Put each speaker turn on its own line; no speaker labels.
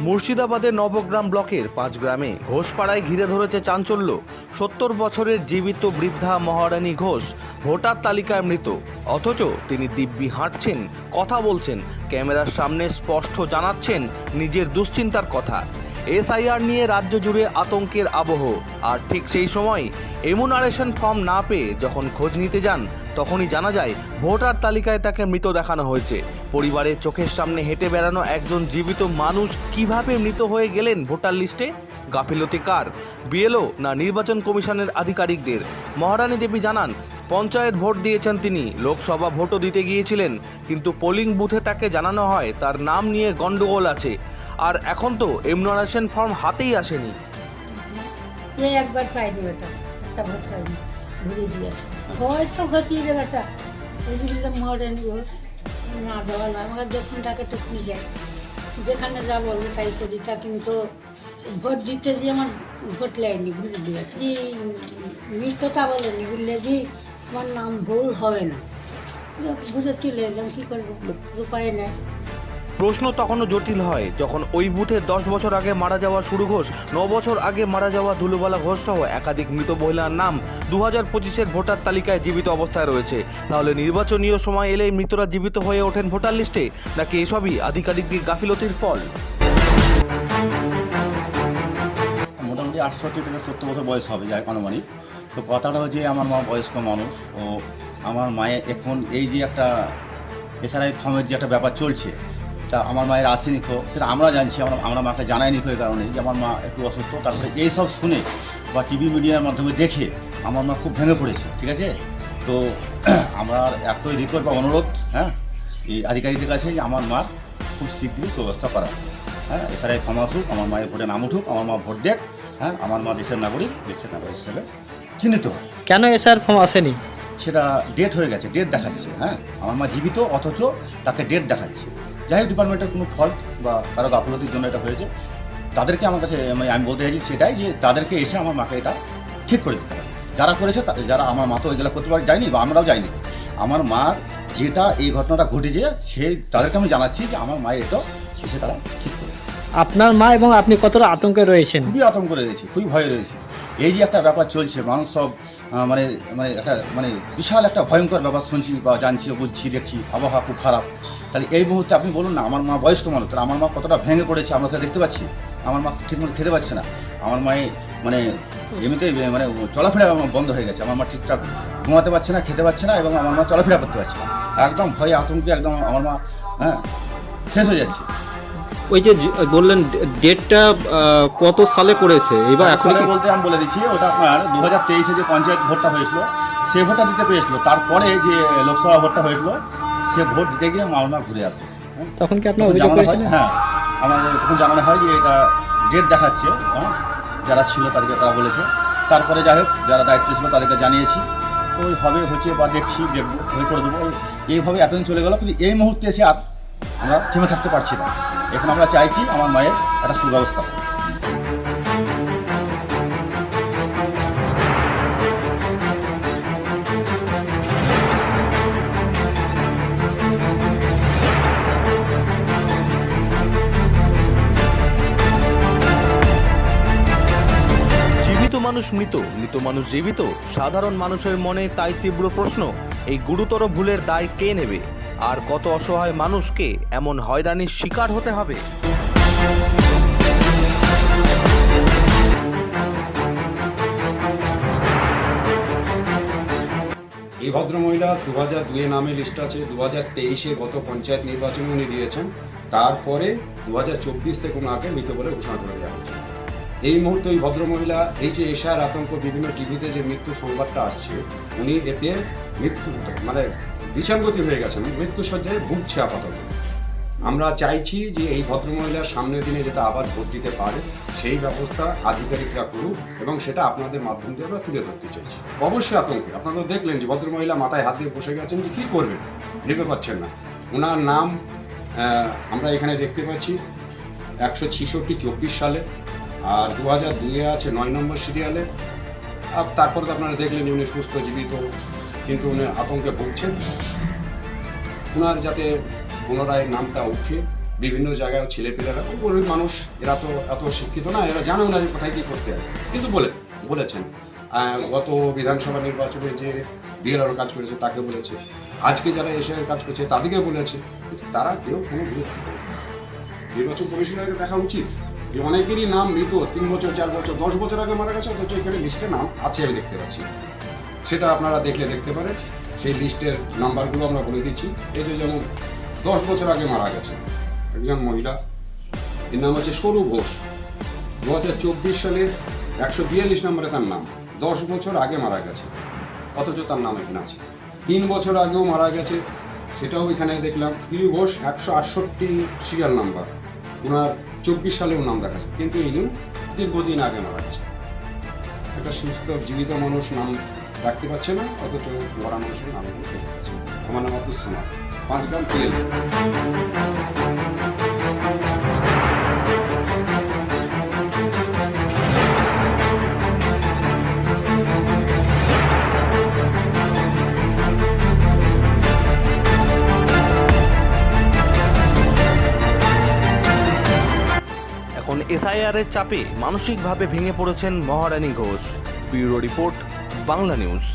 মুর্শিদাবাদের নবগ্রাম ব্লকের ৫ গ্রামে ঘোষপাড়ায় ঘিরে ধরেছে চাঞ্চল্য। ৭০ বছরের জীবিত বৃদ্ধা মহারানী ঘোষ ভোটার তালিকায় মৃত, অথচ তিনি দিব্যি হাঁটছেন, কথা বলছেন, ক্যামেরার সামনে স্পষ্ট জানাচ্ছেন নিজের দুশ্চিন্তার কথা। এসআইআর নিয়ে রাজ্য জুড়ে আতঙ্কের আবহ। আর ঠিক সেই সময় এমুনারেশন ফর্ম না পেয়ে যখন খোঁজ নিতে যান, তখনই জানা যায় ভোটার তালিকায় তাকে মৃত দেখানো হয়েছে। পরিবারের চোখের সামনে হেঁটে বেড়ানো একজন জীবিত মানুষ কিভাবে মৃত হয়ে গেলেন ভোটার লিস্টে? গাফিলতি কার, বিএলও না নির্বাচন কমিশনের আধিকারিকদের? মহারানী দেবী জানান, পঞ্চায়েত ভোট দিয়েছেন তিনি, লোকসভা ভোটও দিতে গিয়েছিলেন, কিন্তু পোলিং বুথে তাকে জানানো হয় তার নাম নিয়ে গন্ডগোল আছে। আর এখন তো এমুনারেশন ফর্ম হাতেই আসেনি।
একবার পাইনি বেটা, একটা ভোট পাইনি, ঘুরিয়ে দিয়েছে হয়তো ঘটিয়ে দেবে বেটা। এই যে মহারানী ঘোষ না দেওয়া নয়, আমাকে যখন তাকে তখনই যায়, যেখানে যা বলবে তাই করি। তা কিন্তু ভোট দিতে যে আমার ভোট লাইনি, ঘুরে দিয়েছে। মিথ্যতা বলেনি, বুঝলে যে আমার নাম ভুল হবে না, ঘুরে তুলে এলাম, কী করবো, উপায় নেই।
প্রশ্ন তখনও জটিল হয় যখন ওই বুথে 10 বছর আগে মারা যাওয়া শুরু ঘোষ, 9 বছর আগে মারা যাওয়া ধুলুবালা ঘোষ সহ একাধিক মৃত মহিলার নাম 2025-এর ভোটার তালিকায় জীবিত অবস্থায় রয়েছে। তাহলে নির্বাচনীয় সময় এলেই মৃতরা জীবিত হয়ে ওঠেন ভোটার লিস্টে, নাকি এসবই আধিকারিকদের গাফিলতির ফল?
মোটামুটি 68 থেকে 70 বছর বয়স হবে যায় আনুমানিক। তো কথাটা হচ্ছে, আমার মা বয়স্ক মানুষ, ও আমার মায়ের এখন এই যে একটা এসআরআই ফর্মের যে একটা ব্যাপার চলছে, তা আমার মায়ের আসেনি, তো সেটা আমরা জানছি, আমরা মাকে জানাইনি তো এই কারণে যে আমার মা একটু অসুস্থ। তারপরে এইসব শুনে বা টিভি মিডিয়ার মাধ্যমে দেখে আমার মা খুব ভেঙে পড়েছে, ঠিক আছে। তো আমার একটাই রিকোয়েস্ট বা অনুরোধ, এই আধিকারিকদের কাছে, যে আমার মার খুব শীঘ্রই ব্যবস্থা করা, এসআরআই ফর্ম আসুক, আমার মায়ের ভোটে নাম উঠুক, আমার মা ভোট দেখ, আমার মা দেশের নাগরিক হিসেবে চিহ্নিত হোক।
কেন এসআর ফর্ম আসেনি?
সেটা ডেট হয়ে গেছে, ডেট দেখাচ্ছে, আমার মা জীবিত অথচ তাকে ডেট দেখাচ্ছে। যাই হোক, ডিপার্টমেন্টের কোনো ফল্ট বা কারো গাফলতির জন্য এটা হয়েছে। তাদেরকে আমার কাছে আমি বলতে চাইছি সেটাই, যে তাদেরকে এসে আমার মাকে এটা ঠিক করে দিতে হবে। যারা করেছে, যারা আমার মা তো ওইগুলো করতে পারে যায়নি, বা আমরাও যাইনি। আমার মার যেটা এই ঘটনাটা ঘটেছে, তাদেরকে আমি জানাচ্ছি যে আমার মায়ের এটা এসে তারা ঠিক করে।
আপনার মা এবং আপনি কতটা আতঙ্কে রয়েছেন?
খুবই আতঙ্ক রয়েছে, খুবই ভয়ে রয়েছে। এই যে একটা ব্যাপার চলছে, মানুষ সব একটা বিশাল একটা ভয়ঙ্কর ব্যাপার শুনছি বা জানছি, বুঝছি, দেখছি, আবহাওয়া খুব খারাপ। তাহলে এই মুহূর্তে আপনি বলুন না, আমার মা বয়স্ক মানুষ, তাহলে আমার মা কতটা ভেঙে পড়েছে আমরা তো দেখতে পাচ্ছি। আমার মা ঠিকমতো খেতে পাচ্ছে না, আমার মায়ের এমনিতেই চলাফেরা বন্ধ হয়ে গেছে। আমার মা ঠিকঠাক ঘুমাতে পারছে না, খেতে পাচ্ছে না, এবং আমার মা চলাফেরা করতে পারছে না। একদম ভয়ে আতঙ্কে একদম আমার মা শেষ হয়ে যাচ্ছে।
ওই যে বললেন ডেটটা কত সালে করেছে, এবার এখন
বলতে আমি বলে দিচ্ছি, ওটা আপনার 2023-এ যে পঞ্চায়েত ভোটটা হয়েছিল, সে ভোটটা দিতে পেরেছিল। তারপরে যে লোকসভা ভোটটা হয়েছিল, সে ভোট দিতে গিয়ে আমার মা ঘুরে আসে।
তখন কি আপনার অভিযোগ করেছিলেন?
আমাদের তখন জানানো হয় যে এটা ডেট দেখাচ্ছে, যারা ছিল তাদেরকে তারা বলেছে। তারপরে যাই হোক, যারা দায়িত্ব ছিল তাদেরকে জানিয়েছি, তো ওই হবে হচ্ছে বা দেখবো ওই করে দেবো, এইভাবে এতদিন চলে গেল। কিন্তু এই মুহূর্তে এসে আর আমরা থেমে থাকতে পারছি না। এখন আমরা চাইছি আমার মায়ের একটা সুব্যবস্থা।
জীবিত মানুষ মৃত, মৃত মানুষ জীবিত, সাধারণ মানুষের মনে তাই তীব্র প্রশ্ন, এই গুরুতর ভুলের দায় কে নেবে? আর কত অসহায় মানুষকে এমন হয়রানির শিকার হতে হবে?
এই ভদ্রমহিলা 2002-এ নামে লিস্ট আছে, 2023-এ গত পঞ্চায়েত নির্বাচনে উনি দিয়েছেন। তারপরে 2024 থেকে ওনাকে মৃত বলে ঘোষণা করে দেওয়া হয়েছে। এই মুহূর্তে ওই ভদ্রমহিলা, এই যে এশার আতঙ্ক, বিভিন্ন টিভিতে যে মৃত্যু সংবাদটা আসছে, উনি এতে মৃত্যু বিছানগতি হয়ে গেছেন, মৃত্যুসজ্জায় ভুগছে আপাতত। আমরা চাইছি যে এই ভদ্রমহিলার সামনের দিনে যাতে আবার ভোট দিতে পারে, সেই ব্যবস্থা আধিকারিকরা করুক, এবং সেটা আপনাদের মাধ্যম দিয়ে আমরা তুলে ধরতে চাইছি। অবশ্যই আতঙ্কে, আপনারা দেখলেন যে ভদ্রমহিলা মাথায় হাত দিয়ে বসে গেছেন, যে কী করবেন, ভেবে পাচ্ছেন না। ওনার নাম আমরা এখানে দেখতে পাচ্ছি 166-24 সালে, আর 2002-এ আছে 9 নম্বর সিরিয়ালে। আর তারপরে তো আপনারা দেখলেন যে উনি সুস্থ জীবিত, কিন্তু উনি আতঙ্কে ভুগছেন। ওনার যাতে পুনরায় নামটা উঠে বিভিন্ন জায়গায় ছেলেপেলেরা গরিব মানুষ, এরা তো এত শিক্ষিত না, এরা জানেও না যে কোথায় কী করতে হয়, কিন্তু বলেছেন গত বিধানসভা নির্বাচনে যে বিএলআর কাজ করেছে তাকে বলেছে, আজকে যারা এশিয়ার কাজ করছে তাদেরকে বলেছে, কিন্তু তারা কেউ কোনো গুরুত্ব দেয়নি। নির্বাচন কমিশনারকে দেখা উচিত যে অনেকেরই নাম মৃত, 3 বছর 4 বছর 10 বছর আগে মারা গেছে, অথচ এখানে লিস্টে নাম আছে আমি দেখতে পাচ্ছি। সেটা আপনারা দেখলে দেখতে পারেন, সেই লিস্টের নাম্বারগুলো আমরা বলে দিচ্ছি। এই যে যেমন 10 বছর আগে মারা গেছে একজন মহিলা, এর নাম হচ্ছে সরু ঘোষ। 2024 সালের 142 নম্বরে তার নাম, 10 বছর আগে মারা গেছে, অথচ তার নাম এখানে আছে। 3 বছর আগেও মারা গেছে, সেটাও এখানে দেখলাম পিউ ঘোষ, 168 সিরিয়াল নাম্বার, ওনার 24 সালেও নাম দেখাচ্ছে, কিন্তু এই দীর্ঘদিন আগে মারা গেছে। একটা সুস্থ জীবিত মানুষ নাম রাখতে পারছে না, অথচ মরা মানুষের নাম পেতে পারছে। আমার নাম আব্দুল সামাদ, 5 গ্রাম তেল।
এখন এসআইআর এর চাপে মানসিকভাবে ভেঙে পড়েছেন Maharani Ghosh. Bureau report, Bangla news.